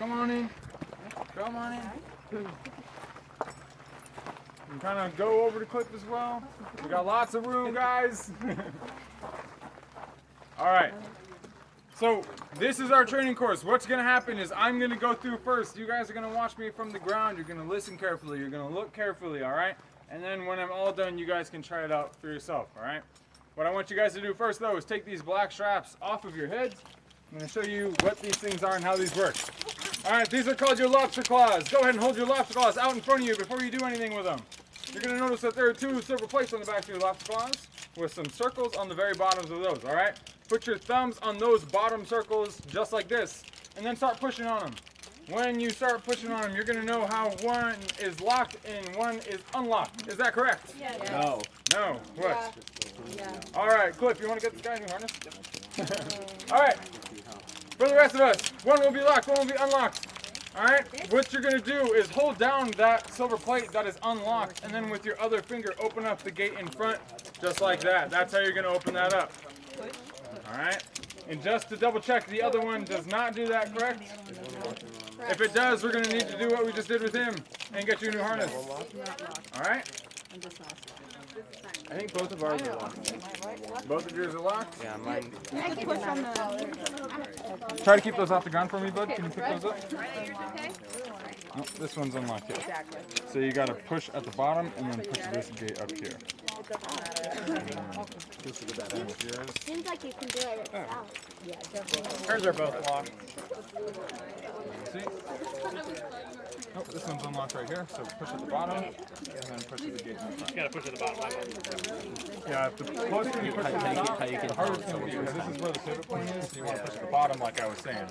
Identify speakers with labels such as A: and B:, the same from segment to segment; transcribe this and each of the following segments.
A: Come on in. Come on in. You can kind of go over the clip as well. We got lots of room, guys. All right. So this is our training course. What's going to happen is I'm going to go through first. You guys are going to watch me from the ground. You're going to listen carefully. You're going to look carefully, all right? And then when I'm all done, you guys can try it out for yourself, all right? What I want you guys to do first, though, is take these black straps off of your heads. I'm going to show you what these things are and how these work. All right, these are called your lobster claws. Go ahead and hold your lobster claws out in front of you before you do anything with them. You're going to notice that there are two silver plates on the back of your lobster claws with some circles on the very bottoms of those, all right? Put your thumbs on those bottom circles just like this, and then start pushing on them. When you start pushing on them, you're going to know how one is locked and one is unlocked. Is that correct?
B: Yes.
C: No.
A: No. What?
B: Yeah.
A: All right, Cliff, you want to get this guy a new harness? All right. For the rest of us, one will be locked, one will be unlocked. All right. What you're going to do is hold down that silver plate that is unlocked, and then with your other finger, open up the gate in front, just like that. That's how you're going to open that up. All right. And just to double check, the other one does not do that, correct? If it does, we're going to need to do what we just did with him and get you a new harness. All right.
C: I think both of ours are locked.
A: Both of yours are locked?
C: Yeah, mine.
A: Try to keep those off the ground for me, bud. Can you pick those up? Nope, this one's unlocked here. So you got to push at the bottom and then push this gate up here.
B: Seems like you can do it yourself.
C: Hers are both locked.
A: See? Nope, this one's unlocked right here. So push at the bottom and then push at the gate in front.
C: You gotta push at the bottom.
A: Yeah, the closer you push at the top, the harder it's going to be because this is where the pivot point is. So you want to push at the bottom like I was saying.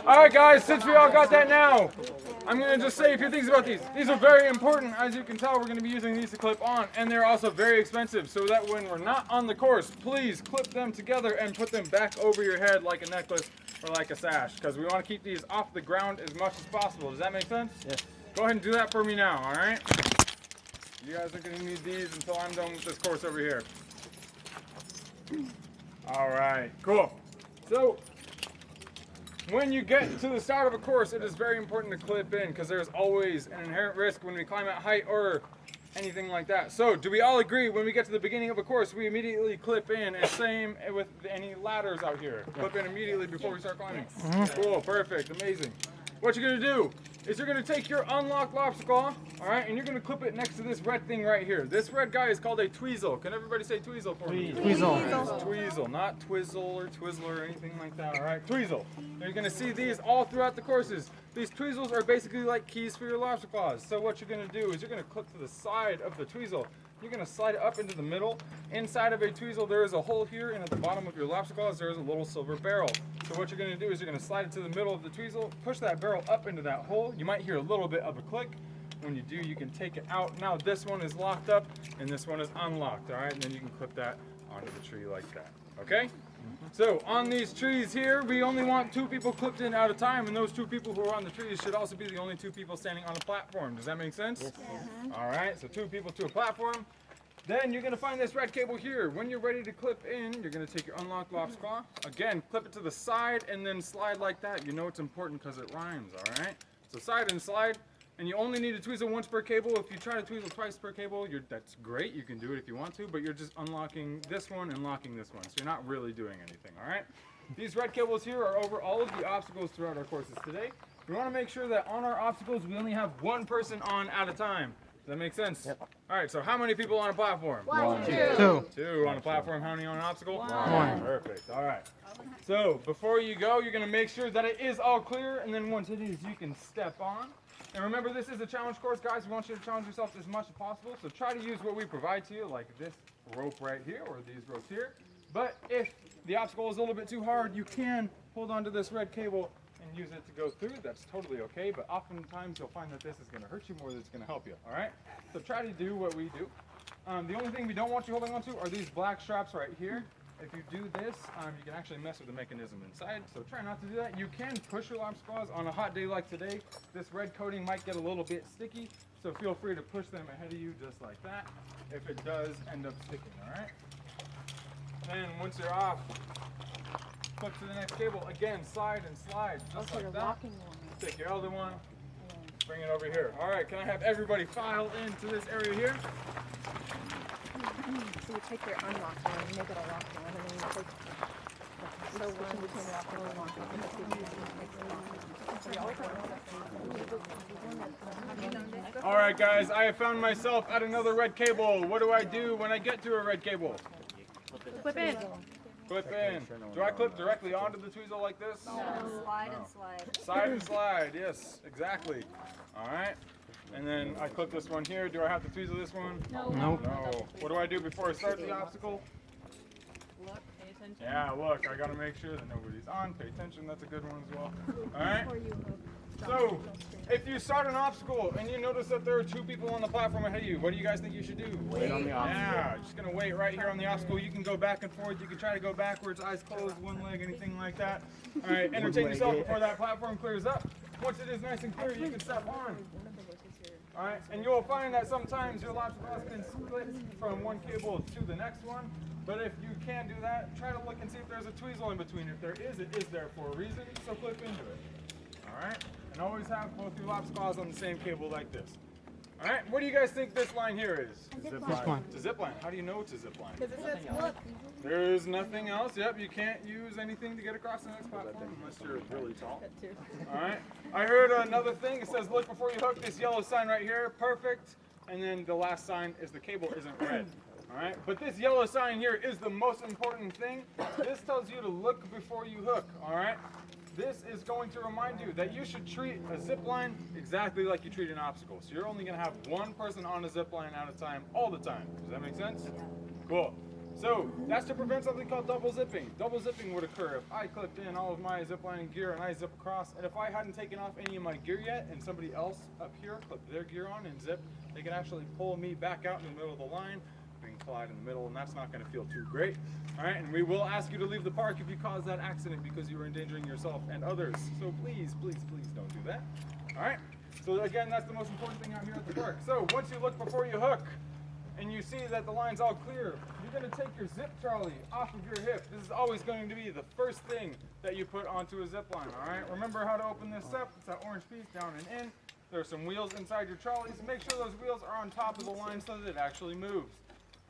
A: All right, guys, since we all got that now, I'm going to just say a few things about these. These are very important. As you can tell, we're going to be using these to clip on, and they're also very expensive, so that when we're not on the course, please clip them together and put them back over your head like a necklace or like a sash, because we want to keep these off the ground as much as possible. Does that make sense?
C: Yes.
A: Go ahead and do that for me now, all right? You guys are going to need these until I'm done with this course over here. All right, cool. So, when you get to the start of a course, it is very important to clip in because there's always an inherent risk when we climb at height or anything like that. So, do we all agree when we get to the beginning of a course, we immediately clip in, and same with any ladders out here? Clip in immediately before we start climbing. Cool, perfect, amazing. What you're going to do is you're going to take your unlocked lobster claw, all right, and you're going to clip it next to this red thing right here. This red guy is called a tweezle. Can everybody say tweezle for me?
C: Tweezle.
A: It's tweezle, not twizzle or twizzler or anything like that, all right? Tweezle. You're going to see these all throughout the courses. These tweezles are basically like keys for your lobster claws. So what you're going to do is you're going to clip to the side of the tweezle. You're going to slide it up into the middle. Inside of a tweezle, there is a hole here, and at the bottom of your lobster claws, there is a little silver barrel. So what you're going to do is you're going to slide it to the middle of the tweezle, push that barrel up into that hole. You might hear a little bit of a click. When you do, you can take it out. Now this one is locked up, and this one is unlocked, all right? And then you can clip that onto the tree like that, okay? So on these trees here, we only want 2 people clipped in at a time, and those 2 people who are on the trees should also be the only 2 people standing on a platform. Does that make sense? Yes. All right, so 2 people to a platform. Then you're going to find this red cable here. When you're ready to clip in, you're going to take your unlocked lobster claw. Again, clip it to the side and then slide like that. You know it's important because it rhymes, all right? So side and slide. And you only need to tweezle once per cable. If you try to tweezle twice per cable, that's great. You can do it if you want to, but you're just unlocking this one and locking this one. So you're not really doing anything, all right? These red cables here are over all of the obstacles throughout our courses today. We want to make sure that on our obstacles, we only have 1 person on at a time. Does that make sense? Yep. All right, so how many people on a platform?
B: 1, 2.
A: 2 on a platform. How many on an obstacle?
B: 1.
A: Perfect. All right. So before you go, you're going to make sure that it is all clear, and then once it is, you can step on. And remember, this is a challenge course, guys. We want you to challenge yourself as much as possible. So try to use what we provide to you, like this rope right here or these ropes here. But if the obstacle is a little bit too hard, you can hold on to this red cable and use it to go through. That's totally okay. But oftentimes you'll find that this is going to hurt you more than it's going to help you. All right? So try to do what we do. The only thing we don't want you holding on to are these black straps right here. If you do this, you can actually mess with the mechanism inside, so try not to do that. You can push your lobster claws on a hot day like today. This red coating might get a little bit sticky, so feel free to push them ahead of you just like that if it does end up sticking, all right? Then once you're off, click to the next cable. Again, slide and slide, just like that. Take your other one, bring it over here. All right, can I have everybody file into this area here?
D: So you take your unlocked one, you make it a locked one, and then you take so one between the locked and unlocked one, and
A: All right, guys, I have found myself at another red cable. What do I do when I get to a red cable?
D: Clip in.
A: Clip in. Do I clip directly onto the tweezle like this?
B: Slide and slide.
A: Slide and slide, yes, exactly. All right, and then I clip this one here. Do I have to tweezle this one?
B: No.
A: No. What do I do before I start the obstacle?
B: Look, pay attention.
A: Yeah, look, I gotta make sure that nobody's on. Pay attention, that's a good one as well. All right, so if you start an obstacle and you notice that there are two people on the platform ahead of you, what do you guys think you should do?
C: Wait on the obstacle.
A: Yeah, just gonna wait right here on the obstacle. You can go back and forth. You can try to go backwards, eyes closed, one leg, anything like that. All right, entertain yourself before that platform clears up. Once it is nice and clear, you can step on. All right, and you'll find that sometimes your obstacle can split from one cable to the next one. But if you can't do that, try to look and see if there's a tweezle in between. If there is, it is there for a reason, so clip into it. All right, and always have both your obstacles on the same cable like this. All right, what do you guys think this line here is?
B: Zip
C: line.
A: It's a zip line. How do you know it's a zip line?
B: Because it says look.
A: There's nothing else. Yep, you can't use anything to get across the next platform unless you're really tall. All right. I heard another thing. It says, look before you hook. This yellow sign right here, perfect. And then the last sign is the cable isn't red. All right. But this yellow sign here is the most important thing. This tells you to look before you hook. All right. This is going to remind you that you should treat a zip line exactly like you treat an obstacle. So you're only going to have one person on a zip line at a time all the time. Does that make sense? Cool. So that's to prevent something called double zipping. Double zipping would occur if I clipped in all of my zip lining gear and I zip across, and if I hadn't taken off any of my gear yet and somebody else up here clipped their gear on and zip, they could actually pull me back out in the middle of the line, being collide in the middle, and that's not going to feel too great. All right, and we will ask you to leave the park if you cause that accident because you are endangering yourself and others. So please, please, please don't do that. All right, so again, that's the most important thing out here at the park. So once you look before you hook, and you see that the line's all clear, you're going to take your zip trolley off of your hip. This is always going to be the first thing that you put onto a zip line, all right? Remember how to open this up. It's that orange piece down and in. There are some wheels inside your trolleys. Make sure those wheels are on top of the line so that it actually moves,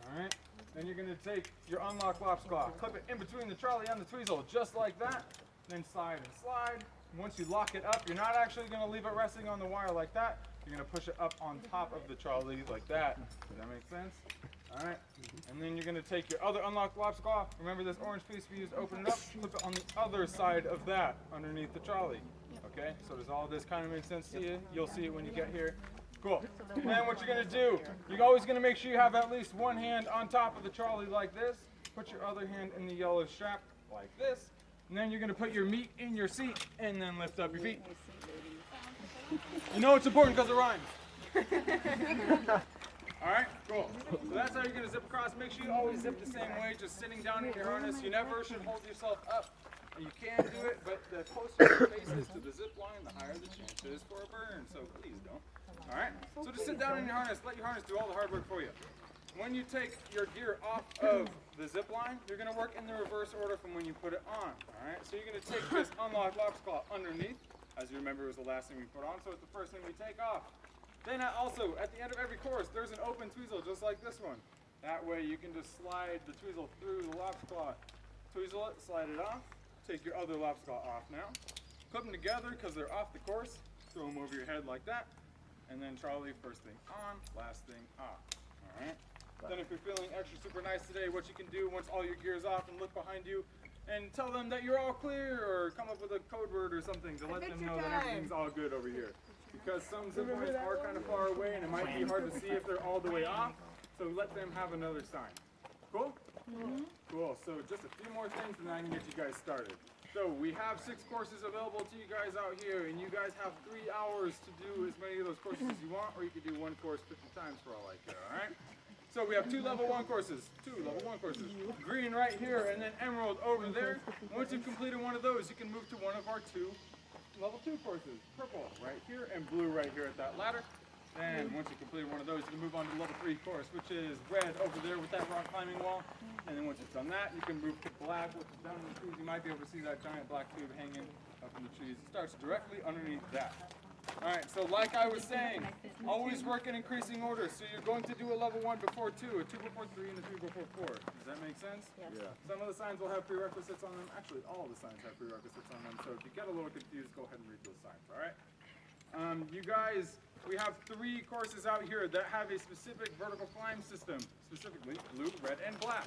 A: all right? Then you're going to take your unlock lobster claw, clip it in between the trolley and the tweezle, just like that. Then slide and slide. And once you lock it up, you're not actually going to leave it resting on the wire like that. You're going to push it up on top of the trolley like that. Does that make sense? All right. And then you're going to take your other unlocked lobster claw. Remember this orange piece we used to open it up? Flip it on the other side of that underneath the trolley. Okay? So does all this kind of make sense to you? You'll see it when you get here. Cool. And then what you're going to do, you're always going to make sure you have at least one hand on top of the trolley like this. Put your other hand in the yellow strap like this. And then you're going to put your meat in your seat and then lift up your feet. You know it's important because it rhymes. All right, cool. So that's how you're going to zip across. Make sure you always zip the same way, just sitting down in your harness. You never should hold yourself up. You can do it, but the closer your face is to the zip line, the higher the chance is for a burn. So please don't. All right? So just sit down in your harness. Let your harness do all the hard work for you. When you take your gear off of the zip line, you're going to work in the reverse order from when you put it on. All right? So you're going to take this unlocked lobster claw underneath. As you remember, it was the last thing we put on, so it's the first thing we take off. Then also, at the end of every course, there's an open tweezle just like this one. That way you can just slide the tweezle through the lobster claw. Tweezle it, slide it off. Take your other lobster claw off now. Clip them together because they're off the course. Throw them over your head like that. And then trolley, first thing on, last thing off. All right? Then if you're feeling extra super nice today, what you can do once all your gear is off and look behind you and tell them that you're all clear, or come up with a code word or something to let them know that everything's all good over here. Because some zip lines are kind of far away and it might be hard to see if they're all the way off, so let them have another sign. Cool? Cool, so just a few more things and then I can get you guys started. So we have 6 courses available to you guys out here, and you guys have 3 hours to do as many of those courses as you want, or you could do one course 50 times for all I care, all right? So we have 2 level 1 courses, 2 level 1 courses, green right here and then emerald over there. Once you've completed one of those, you can move to one of our 2 level 2 courses, purple right here and blue right here at that ladder. Then, once you completed one of those, you can move on to the level 3 course, which is red over there with that rock climbing wall. And then once you've done that, you can move to black, which is down in the trees. You might be able to see that giant black tube hanging up in the trees. It starts directly underneath that. Alright, so like I was saying, always work in increasing order. So you're going to do a level 1 before 2, a 2 before 3, and a 3 before 4. Does that make sense?
D: Yes.
C: Yeah.
A: Some of the signs will have prerequisites on them. Actually, all of the signs have prerequisites on them. So if you get a little confused, go ahead and read those signs, alright? You guys, we have 3 courses out here that have a specific vertical climb system, specifically blue, red, and black.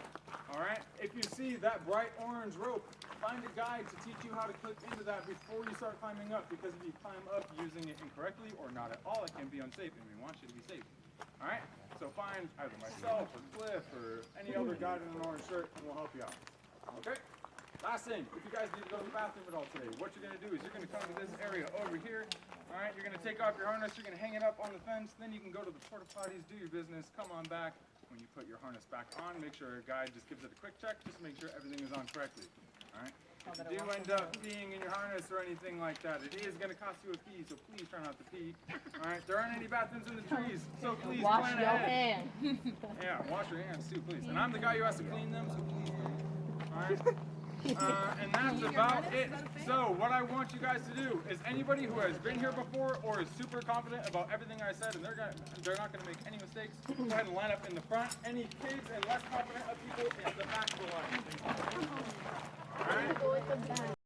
A: Alright? If you see that bright orange rope, find a guide to teach you how to clip into that before you start climbing up, because if you climb up using it incorrectly or not at all, it can be unsafe, and we want you to be safe. Alright? So find either myself or Cliff or any other guide in an orange shirt, and we'll help you out. Okay? Last thing, if you guys need to go to the bathroom at all today, what you're going to do is you're going to come to this area over here. Alright, you're going to take off your harness, you're going to hang it up on the fence, then you can go to the porta potties, do your business, come on back. When you put your harness back on, make sure your guide just gives it a quick check, just make sure everything is on correctly. Alright? If you do end up peeing in your harness or anything like that, it is going to cost you a fee, so please try not to pee. Alright, there aren't any bathrooms in the trees, so please
D: Wash
A: plan
D: your
A: ahead.
D: hands.
A: Yeah, wash your hands too, please. And I'm the guy who has to clean them, so please. Alright? And that's about it. So, what I want you guys to do is anybody who has been here before or is super confident about everything I said and they're not going to make any mistakes, go ahead and line up in the front. Any kids and less confident of people in the back of the line. Alright?